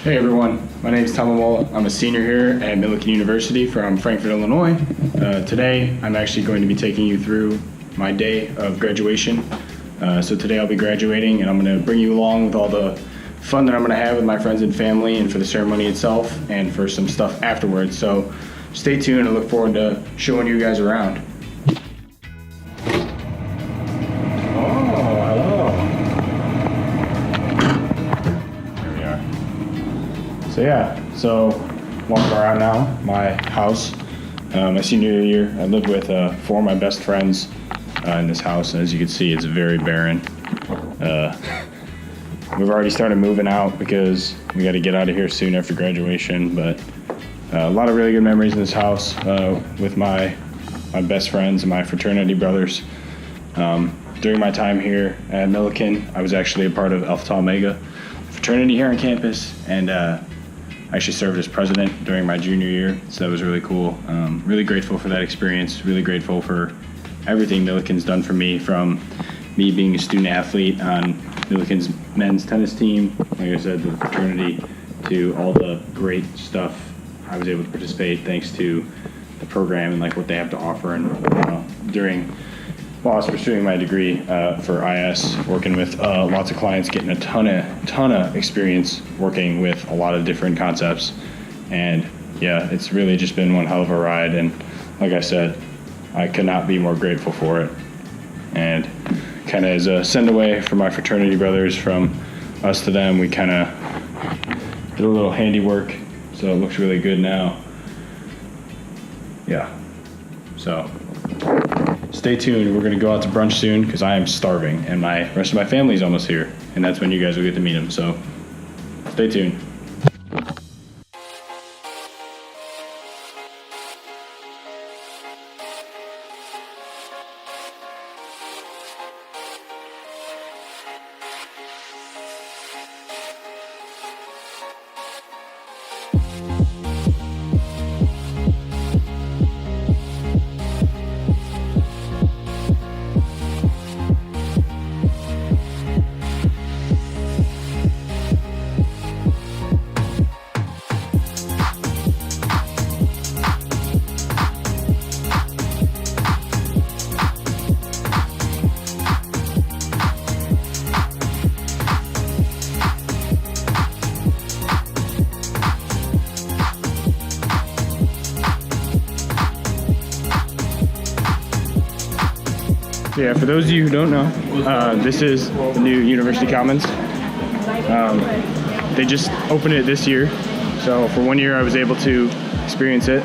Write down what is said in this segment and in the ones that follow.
Hey everyone, my name is Tom Emola. I'm a senior here at Millikin University from Frankfort, Illinois. Today I'm actually going to be taking you through my day of graduation. So today I'll be graduating and I'm going to bring you along with all the fun that I'm going to have with my friends and family and for the ceremony itself and for some stuff afterwards. So stay tuned. I look forward to showing you guys around. So walking around now, my house. My senior year, I lived with four of my best friends in this house. As you can see, it's very barren. We've already started moving out because we got to get out of here soon after graduation. But a lot of really good memories in this house with my best friends and my fraternity brothers. During my time here at Millikin, I was actually a part of Alpha Tau Omega fraternity here on campus, and I actually served as president during my junior year, so that was really cool. Really grateful for that experience, really grateful for everything Millikin's done for me, from me being a student athlete on Millikin's men's tennis team, like I said, the fraternity, to all the great stuff I was able to participate thanks to the program and like what they have to offer. And while I was pursuing my degree for IS, working with lots of clients, getting a ton of experience working with a lot of different concepts. And yeah, it's really just been one hell of a ride. And like I said, I could not be more grateful for it. And kind of as a send away for my fraternity brothers, from us to them, we kind of did a little handiwork. So it looks really good now. Yeah, so stay tuned. We're going to go out to brunch soon because I am starving and my rest of my family is almost here, and that's when you guys will get to meet them. So stay tuned. Yeah, for those of you who don't know, this is the new University Commons. They just opened it this year, so for 1 year I was able to experience it.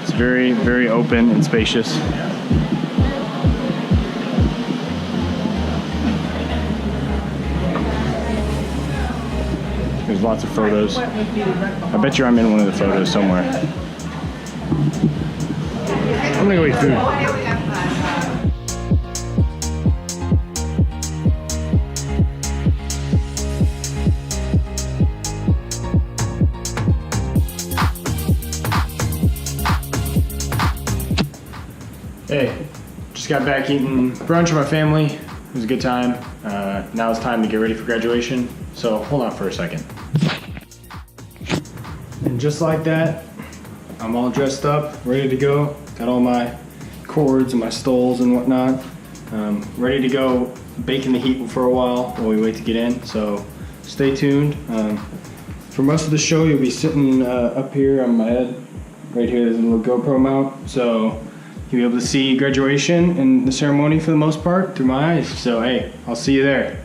It's very, very open and spacious. There's lots of photos. I bet you I'm in one of the photos somewhere. I'm gonna go eat food. Hey, just got back eating brunch with my family. It was a good time. Now it's time to get ready for graduation. So hold on for a second. And just like that, I'm all dressed up, ready to go. Got all my cords and my stoles and whatnot. Ready to go bake in the heat for a while we wait to get in. So stay tuned. For most of the show, you'll be sitting up here on my head. Right here, there's a little GoPro mount. So you'll be able to see graduation and the ceremony for the most part through my eyes. So hey, I'll see you there.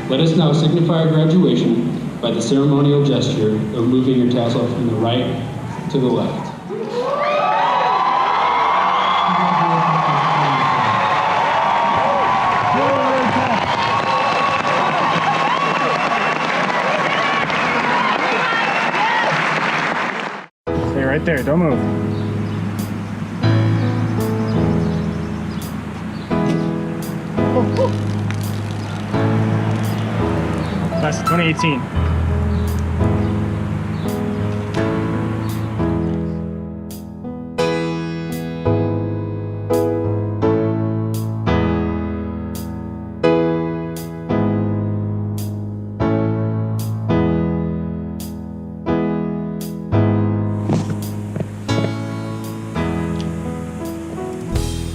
Let us now signify our graduation by the ceremonial gesture of moving your tassel from the right to the left. Stay right there, don't move. Class of 2018.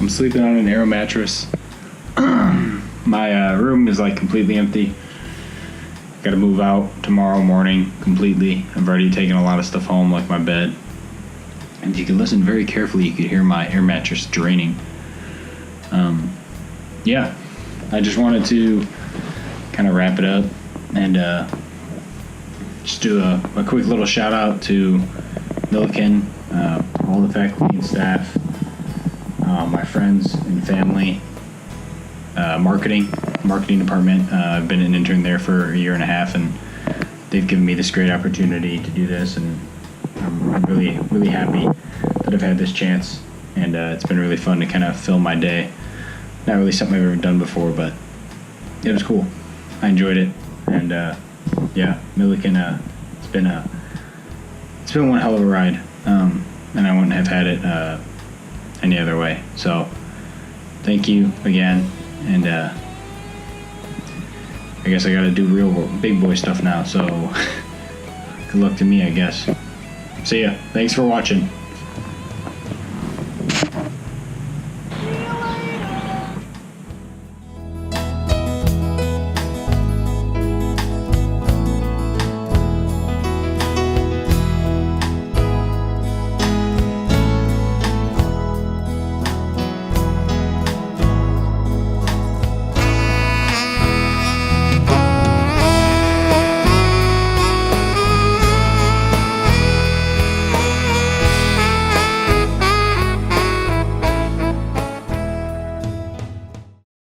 I'm sleeping on an aero mattress. My room is like completely empty. Got to move out tomorrow morning completely. I've already taken a lot of stuff home, like my bed. And if you can listen very carefully, you could hear my air mattress draining. Yeah, I just wanted to kind of wrap it up and just do a quick little shout out to Millikin, all the faculty and staff, my friends and family, marketing department. I've been an intern there for a year and a half, and they've given me this great opportunity to do this, and I'm really, really happy that I've had this chance, and it's been really fun to kind of fill my day. Not really something I've ever done before, but it was cool. I enjoyed it, and yeah, Millikin, it's been one hell of a ride, and I wouldn't have had it any other way. So thank you again, and I guess I gotta do real big boy stuff now, so good luck to me, I guess. See ya. Thanks for watching.